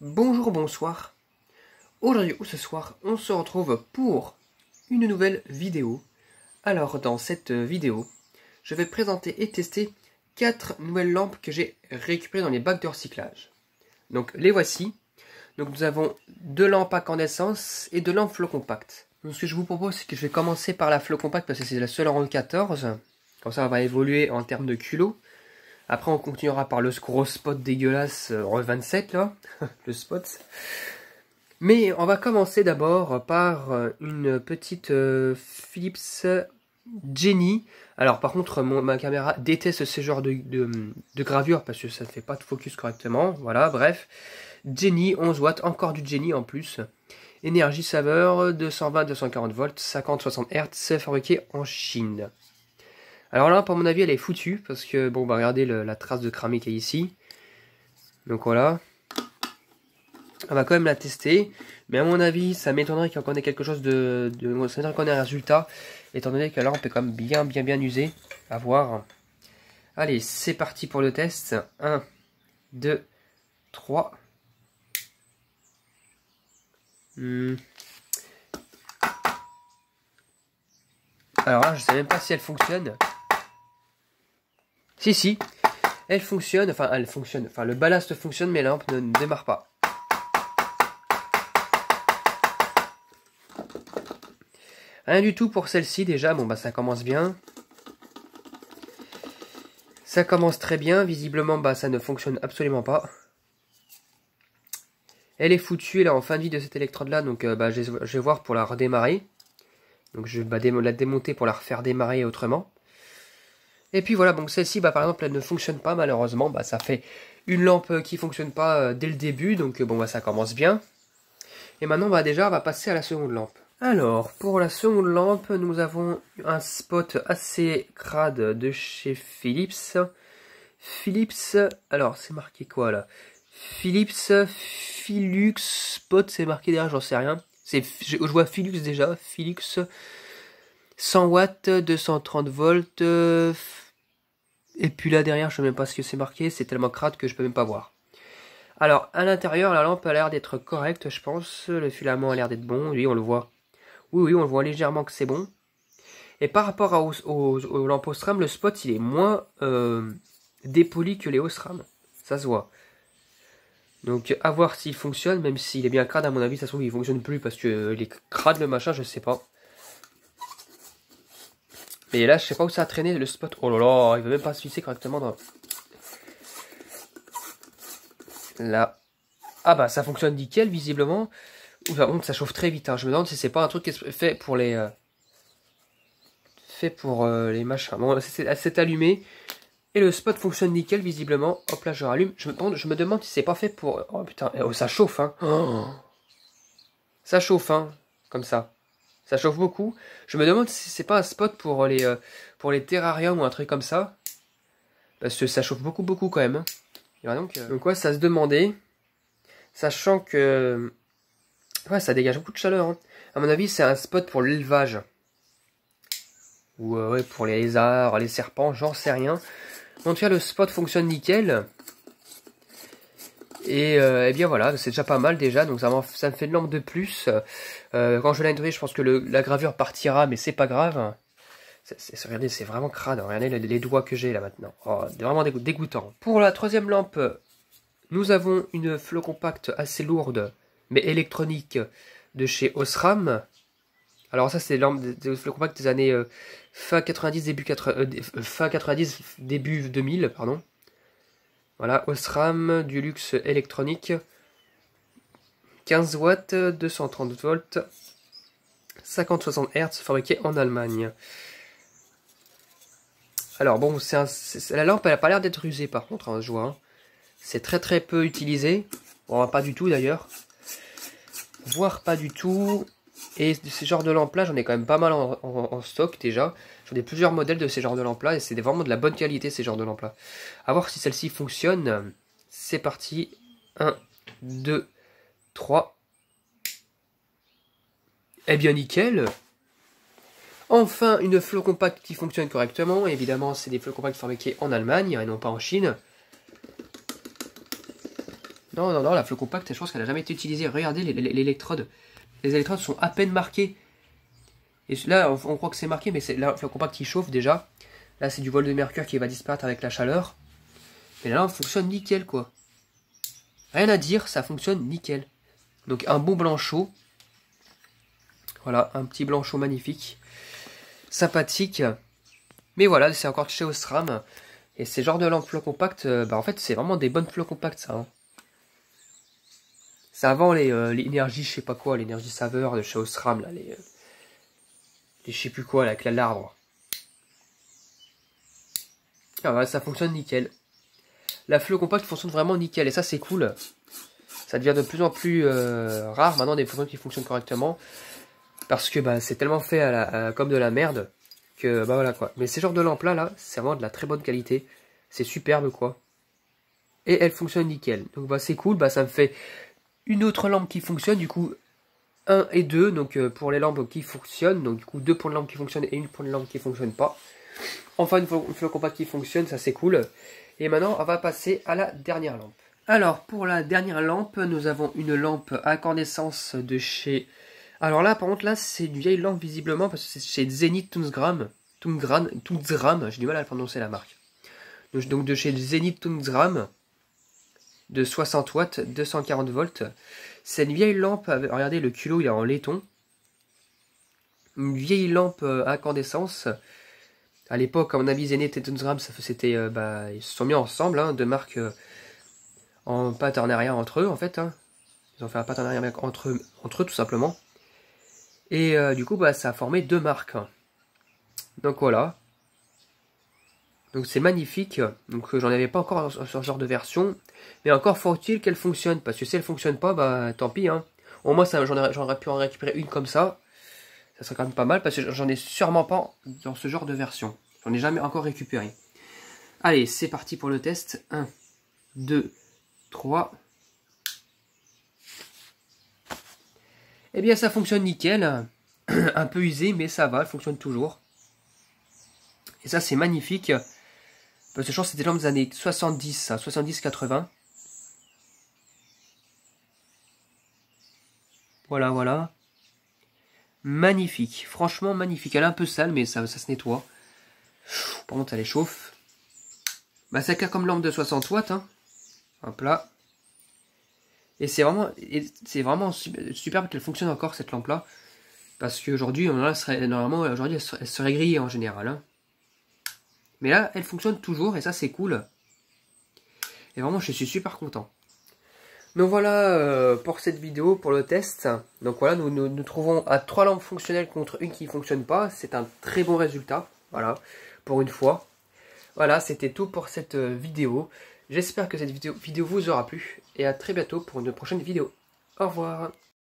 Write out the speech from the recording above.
Bonjour, bonsoir. Aujourd'hui ou ce soir, on se retrouve pour une nouvelle vidéo. Alors, dans cette vidéo, je vais présenter et tester 4 nouvelles lampes que j'ai récupérées dans les bacs de recyclage. Donc, les voici. Donc, nous avons 2 lampes incandescence et 2 lampes flow compact. Donc, ce que je vous propose, c'est que je vais commencer par la flow compact parce que c'est la seule en 14. Comme ça, on va évoluer en termes de culot. Après, on continuera par le gros spot dégueulasse en 27, là, le spot. Mais on va commencer d'abord par une petite Philips Jenny. Alors, par contre, ma caméra déteste ce genre de gravure parce que ça ne fait pas de focus correctement. Voilà, bref. Jenny, 11 watts, encore du Jenny en plus. Énergie saveur, 220-240 volts, 50-60 Hz, fabriqué en Chine. Alors là, pour mon avis, elle est foutue, parce que, bon, bah regardez la trace de cramé qui est ici. Donc voilà. On va quand même la tester, mais à mon avis, ça m'étonnerait qu'on ait quelque chose ça m'étonnerait qu'on ait un résultat, étant donné que la lampe est quand même bien usée. À voir. Allez, c'est parti pour le test. 1, 2, 3. Alors là, je sais même pas si elle fonctionne. Si, elle fonctionne, enfin le ballast fonctionne, mais la lampe ne démarre pas. Rien du tout pour celle-ci déjà, bon bah ça commence bien. Ça commence très bien, visiblement bah ça ne fonctionne absolument pas. Elle est foutue, elle est en fin de vie de cette électrode là, donc bah, je vais voir pour la redémarrer. Donc je vais la démonter pour la refaire démarrer autrement. Et puis voilà, donc celle-ci, bah, par exemple, elle ne fonctionne pas malheureusement. Bah, ça fait une lampe qui ne fonctionne pas dès le début, donc bon, bah, ça commence bien. Et maintenant, bah, déjà, on va passer à la seconde lampe. Alors, pour la seconde lampe, nous avons un spot assez crade de chez Philips. Philips, alors c'est marqué quoi là? Philips Philux Spot, c'est marqué derrière, j'en sais rien. Je vois Philips déjà, Philips 100 watts, 230 volts. Et puis là derrière, je ne sais même pas ce que c'est marqué, c'est tellement crade que je peux même pas voir. Alors, à l'intérieur, la lampe a l'air d'être correcte, je pense. Le filament a l'air d'être bon, oui, on le voit. Oui, on le voit légèrement que c'est bon. Et par rapport aux lampes Osram, le spot, il est moins dépoli que les Osram. Ça se voit. Donc, à voir s'il fonctionne, même s'il est bien crade, à mon avis, ça se trouve, il ne fonctionne plus parce que il est crade le machin, je sais pas. Et là, je sais pas où ça a traîné le spot. Oh là là, il veut même pas se fixer correctement dans... Là. Ah bah, ça fonctionne nickel, visiblement. Ouh, par contre, ça chauffe très vite. Hein. Je me demande si c'est pas un truc qui est fait pour les... les machins. Bon, c'est allumé. Et le spot fonctionne nickel, visiblement. Hop là, je rallume. Je me demande si c'est pas fait pour... Oh putain, oh, ça chauffe, hein. Oh. Ça chauffe, hein. Comme ça. Ça chauffe beaucoup. Je me demande si c'est pas un spot pour les terrariums ou un truc comme ça. Parce que ça chauffe beaucoup quand même. Hein. Donc ouais, ça se demandait. Sachant que... Ouais, ça dégage beaucoup de chaleur. Hein. À mon avis, c'est un spot pour l'élevage. Ou ouais, pour les lézards, les serpents, j'en sais rien. En tout cas, le spot fonctionne nickel. Et bien voilà, c'est déjà pas mal déjà, donc ça me fait une lampe de plus. Quand je vais la nettoyer, je pense que la gravure partira, mais c'est pas grave. Regardez, c'est vraiment crade. Regardez les doigts que j'ai là maintenant. Oh, vraiment dégoûtant. Pour la troisième lampe, nous avons une flow compact assez lourde, mais électronique, de chez Osram. Alors ça, c'est des flow compact des années fin 90, fin 90, début 2000, pardon. Voilà, Osram du luxe électronique. 15 watts, 230 volts, 50-60 Hz, fabriqué en Allemagne. Alors bon, la lampe, elle a pas l'air d'être usée par contre, hein, je vois. Hein. C'est très peu utilisé. Bon, pas du tout d'ailleurs. Voire pas du tout. Et de ces genres de lampes là, j'en ai quand même pas mal en stock déjà. J'en ai plusieurs modèles de ces genres de lampes là et c'est vraiment de la bonne qualité ces genres de lampes là. A voir si celle-ci fonctionne. C'est parti. 1, 2, 3. Eh bien nickel. Enfin une flow compact qui fonctionne correctement. Évidemment c'est des flow compacts fabriqués en Allemagne et non pas en Chine. Non, non, non, la fleur compacte, je pense qu'elle n'a jamais été utilisée. Regardez les électrodes. Les électrodes sont à peine marquées. Et là, on croit que c'est marqué, mais c'est la fleur compacte qui chauffe déjà. Là, c'est du vol de mercure qui va disparaître avec la chaleur. Mais là, on fonctionne nickel, quoi. Rien à dire, ça fonctionne nickel. Donc, un bon blanc chaud. Voilà, un petit blanc chaud magnifique. Sympathique. Mais voilà, c'est encore chez Osram. Et ces genres de lampes fleur compacte, en fait, c'est vraiment des bonnes fleurs compactes, ça. Hein. C'est avant l'énergie, je sais pas quoi, l'énergie saveur de chez Osram, là, les je sais plus quoi, là, avec l'arbre. Ah ouais, ça fonctionne nickel. La fleur compacte fonctionne vraiment nickel, et ça, c'est cool. Ça devient de plus en plus rare, maintenant, des fleurs qui fonctionnent correctement. Parce que, c'est tellement fait comme de la merde, que, voilà, quoi. Mais ces genres de lampes-là, là, c'est vraiment de la très bonne qualité. C'est superbe, quoi. Et elle fonctionne nickel. Donc, c'est cool, ça me fait une autre lampe qui fonctionne, du coup 1 et 2, donc pour les lampes qui fonctionnent, donc du coup 2 pour les lampes qui fonctionnent et une pour les lampes qui ne fonctionnent pas. Enfin une fleur compacte qui fonctionne, ça c'est cool. Et maintenant on va passer à la dernière lampe. Alors pour la dernière lampe, nous avons une lampe à incandescence de chez... Alors là par contre là c'est une vieille lampe visiblement parce que c'est chez Zenith Tunzram, j'ai du mal à prononcer la marque. Donc de chez Zenith Tunzram, de 60 watts, 240 volts. C'est une vieille lampe, regardez le culot il est en laiton. Une vieille lampe à incandescence. À l'époque, à mon avis, Zenith et Tunzram, c'était, ils se sont mis ensemble, hein, deux marques en partenariat entre eux en fait. Hein. Ils ont fait un partenariat entre eux tout simplement. Et du coup, ça a formé deux marques. Donc voilà. Donc c'est magnifique, donc j'en avais pas encore sur ce genre de version, mais encore faut-il qu'elle fonctionne, parce que si elle fonctionne pas, tant pis, hein. Au moins j'aurais pu en récupérer une comme ça serait quand même pas mal, parce que j'en ai sûrement pas dans ce genre de version, j'en ai jamais encore récupéré. Allez, c'est parti pour le test, 1, 2, 3... Eh bien ça fonctionne nickel, un peu usé, mais ça va, elle fonctionne toujours. Et ça c'est magnifique. Parce que je pense que c'était dans les années 70, 70-80. Voilà, voilà. Magnifique, franchement magnifique. Elle est un peu sale, mais ça se nettoie. Par contre, elle chauffe. C'est clair comme lampe de 60 watts. Hein. Hop là. Et c'est vraiment superbe qu'elle fonctionne encore, cette lampe-là. Parce qu'aujourd'hui, normalement, elle serait grillée en général. Hein. Mais là, elle fonctionne toujours, et ça, c'est cool. Et vraiment, je suis super content. Donc voilà pour cette vidéo, pour le test. Donc voilà, nous trouvons à 3 lampes fonctionnelles contre une qui ne fonctionne pas. C'est un très bon résultat, voilà, pour une fois. Voilà, c'était tout pour cette vidéo. J'espère que cette vidéo vous aura plu. Et à très bientôt pour une prochaine vidéo. Au revoir.